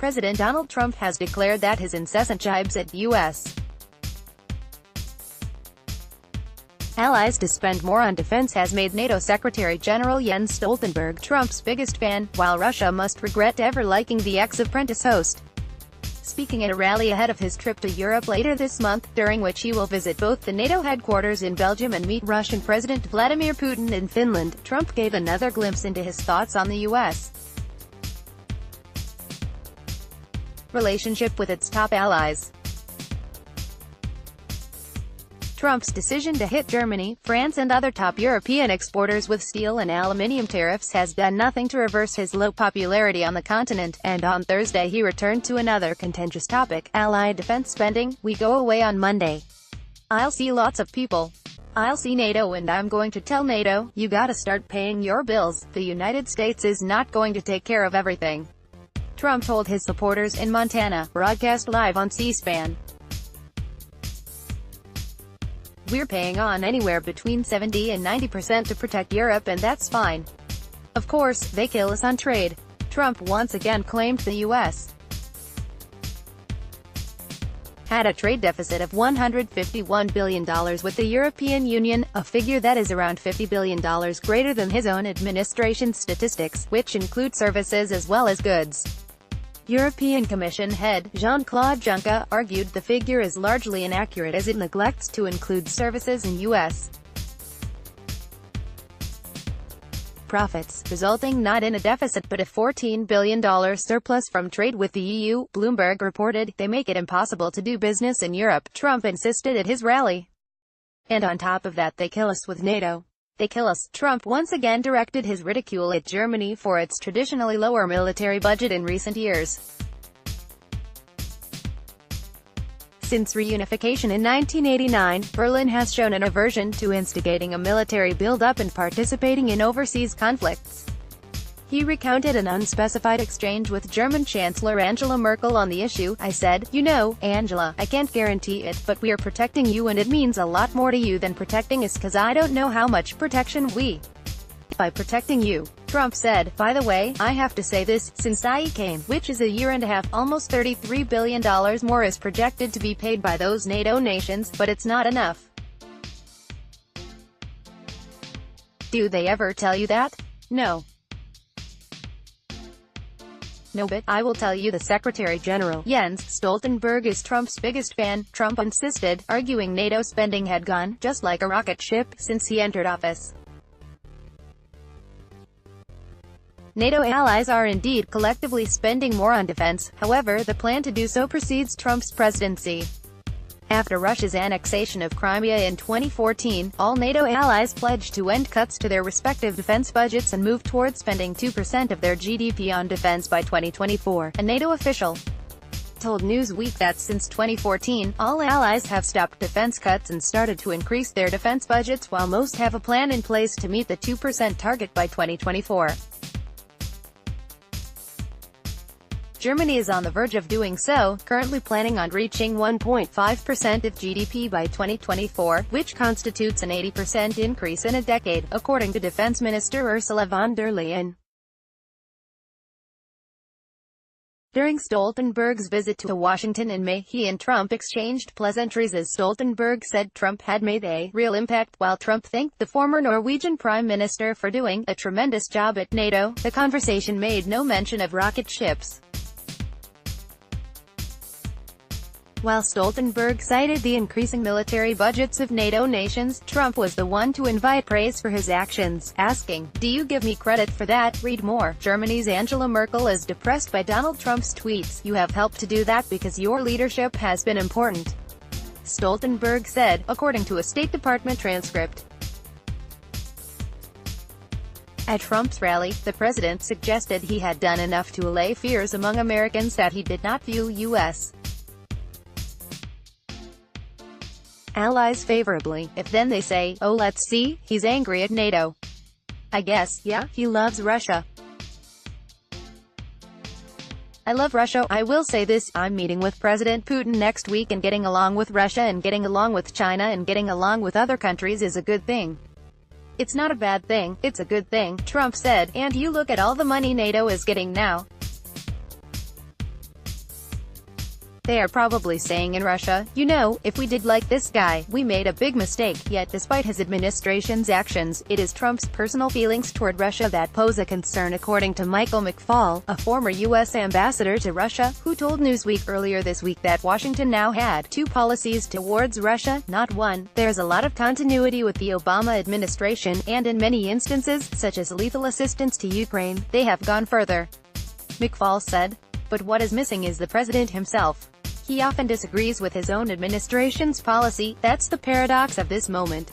President Donald Trump has declared that his incessant jibes at U.S. allies to spend more on defense has made NATO Secretary General Jens Stoltenberg Trump's biggest fan, while Russia must regret ever liking the ex-Apprentice host. Speaking at a rally ahead of his trip to Europe later this month, during which he will visit both the NATO headquarters in Belgium and meet Russian President Vladimir Putin in Finland, Trump gave another glimpse into his thoughts on the U.S. relationship with its top allies. Trump's decision to hit Germany, France and other top European exporters with steel and aluminium tariffs has done nothing to reverse his low popularity on the continent, and on Thursday he returned to another contentious topic, Allied defense spending. "We go away on Monday. I'll see lots of people. I'll see NATO and I'm going to tell NATO, you gotta start paying your bills. The United States is not going to take care of everything," Trump told his supporters in Montana, broadcast live on C-SPAN. "We're paying on anywhere between 70 and 90% to protect Europe and that's fine. Of course, they kill us on trade." Trump once again claimed the U.S. had a trade deficit of $151 billion with the European Union, a figure that is around $50 billion greater than his own administration's statistics, which include services as well as goods. European Commission head, Jean-Claude Juncker, argued the figure is largely inaccurate as it neglects to include services and U.S. profits, resulting not in a deficit but a $14 billion surplus from trade with the EU, Bloomberg reported. "They make it impossible to do business in Europe," Trump insisted at his rally. "And on top of that they kill us with NATO. They kill us." Trump once again directed his ridicule at Germany for its traditionally lower military budget in recent years. Since reunification in 1989, Berlin has shown an aversion to instigating a military build-up and participating in overseas conflicts. He recounted an unspecified exchange with German Chancellor Angela Merkel on the issue. "I said, you know, Angela, I can't guarantee it, but we're protecting you and it means a lot more to you than protecting us cause I don't know how much protection we by protecting you." Trump said, "By the way, I have to say this, since I came, which is a year and a half, almost $33 billion more is projected to be paid by those NATO nations, but it's not enough." Do they ever tell you that? No. No, but I will tell you the Secretary General, Jens Stoltenberg, is Trump's biggest fan, Trump insisted, arguing NATO spending had gone, just like a rocket ship, since he entered office. NATO allies are indeed collectively spending more on defense, however the plan to do so precedes Trump's presidency. After Russia's annexation of Crimea in 2014, all NATO allies pledged to end cuts to their respective defense budgets and move toward spending 2% of their GDP on defense by 2024, a NATO official told Newsweek that since 2014, all allies have stopped defense cuts and started to increase their defense budgets while most have a plan in place to meet the 2% target by 2024. Germany is on the verge of doing so, currently planning on reaching 1.5% of GDP by 2024, which constitutes an 80% increase in a decade, according to Defense Minister Ursula von der Leyen. During Stoltenberg's visit to Washington in May, he and Trump exchanged pleasantries as Stoltenberg said Trump had made a real impact, while Trump thanked the former Norwegian Prime Minister for doing a tremendous job at NATO. The conversation made no mention of rocket ships. While Stoltenberg cited the increasing military budgets of NATO nations, Trump was the one to invite praise for his actions, asking, "Do you give me credit for that?" Read more. Germany's Angela Merkel is depressed by Donald Trump's tweets. "You have helped to do that because your leadership has been important," Stoltenberg said, according to a State Department transcript. At Trump's rally, the president suggested he had done enough to allay fears among Americans that he did not view U.S. allies favorably. If then they say, "Oh, let's see, he's angry at NATO. I guess, yeah, he loves Russia. I love Russia. I will say this, I'm meeting with President Putin next week and getting along with Russia and getting along with China and getting along with other countries is a good thing. It's not a bad thing, it's a good thing," Trump said, "and you look at all the money NATO is getting now. They are probably saying in Russia, you know, if we did like this guy, we made a big mistake. Yet despite his administration's actions, it is Trump's personal feelings toward Russia that pose a concern, according to Michael McFaul, a former U.S. ambassador to Russia, who told Newsweek earlier this week that Washington now had two policies towards Russia, not one. There's a lot of continuity with the Obama administration, and in many instances, such as lethal assistance to Ukraine, they have gone further, McFaul said. But what is missing is the president himself. He often disagrees with his own administration's policy. That's the paradox of this moment.